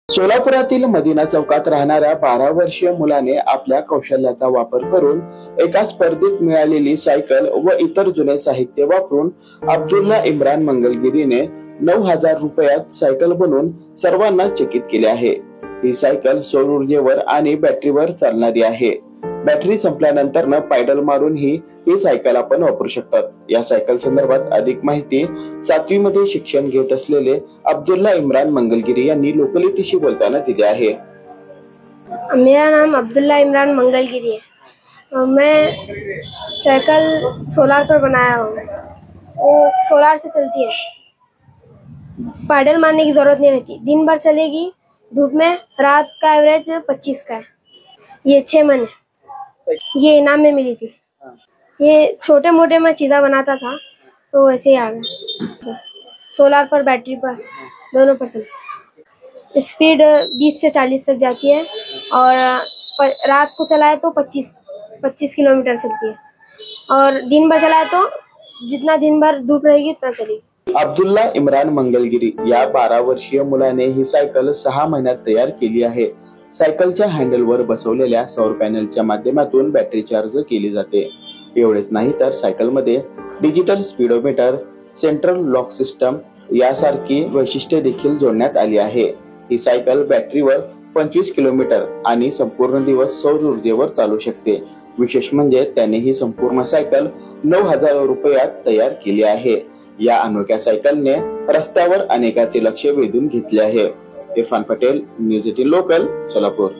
सोलापुरातील मदिना चौकात राहणाऱ्या 12 वर्षीय मुलाने आपल्या कौशल्याचा वापर करून एका स्पर्धेत मिळालेली सायकल व इतर जुने साहित्य वापरून अब्दुल्ला इम्रान मंगलगिरीने 9,000 रुपयात सायकल बनवून सर्वांना चकित केले आहे। ही सायकल सौर ऊर्जेवर आणि बॅटरीवर चालणारी आहे। बॅटरी संपल्यानंतर पायडल मारून ही सायकल आपण वापरू शकतात। या सायकल संदर्भात अधिक माहिती 7वी मध्ये शिक्षण घेत असलेले अब्दुल्ला इम्रान मंगलगिरी यांनी लोकलिटीशी बोलताना दिली आहे। मेरा नाम अब्दुल्ला इमरान मंगलगिरी है। मैं साइकिल सोलार पर बनाया हूँ। वो सोलार से चलती है, पैडल मारने की जरूरत नहीं रहती, दिन भर चलेगी धूप में। रात का एवरेज 25 का है। ये 6 मन है। ये इनाम में मिली थी। ये छोटे मोटे मैं चीज़ा बनाता था तो वैसे ही आ गया। सोलार पर बैटरी पर दोनों पर चलती। स्पीड 20 से 40 तक जाती है और रात को चलाए तो 25 किलोमीटर चलती है और दिन भर चलाए तो जितना दिन भर धूप रहेगी उतना चलेगी। अब्दुल्ला इम्रान मंगलगिरी या 12 वर्षीय मुलाने ही सायकल 6 महिन्यात तयार केली आहे। सायकलच्या हँडलवर बसवलेल्या सौर पॅनलच्या माध्यमातून बॅटरी चार्ज केली जाते। एवढेच नाही तर सायकलमध्ये digital speedometer, central lock system यासारखी वैशिष्ट्ये देखील जोडण्यात आली आहे। ही सायकल बॅटरीवर 25 किलोमीटर आणि संपूर्ण दिवस सौर ऊर्जेवर चालू शकते। विशेष म्हणजे त्याने ही संपूर्ण सायकल 9,000 रुपयात तयार केली आहे। या अनोख्या सायकलने रस्त्यावर अनेकांचे लक्ष वेधून घेतले आहे। Irfan Patel, news 18 local, Solapur.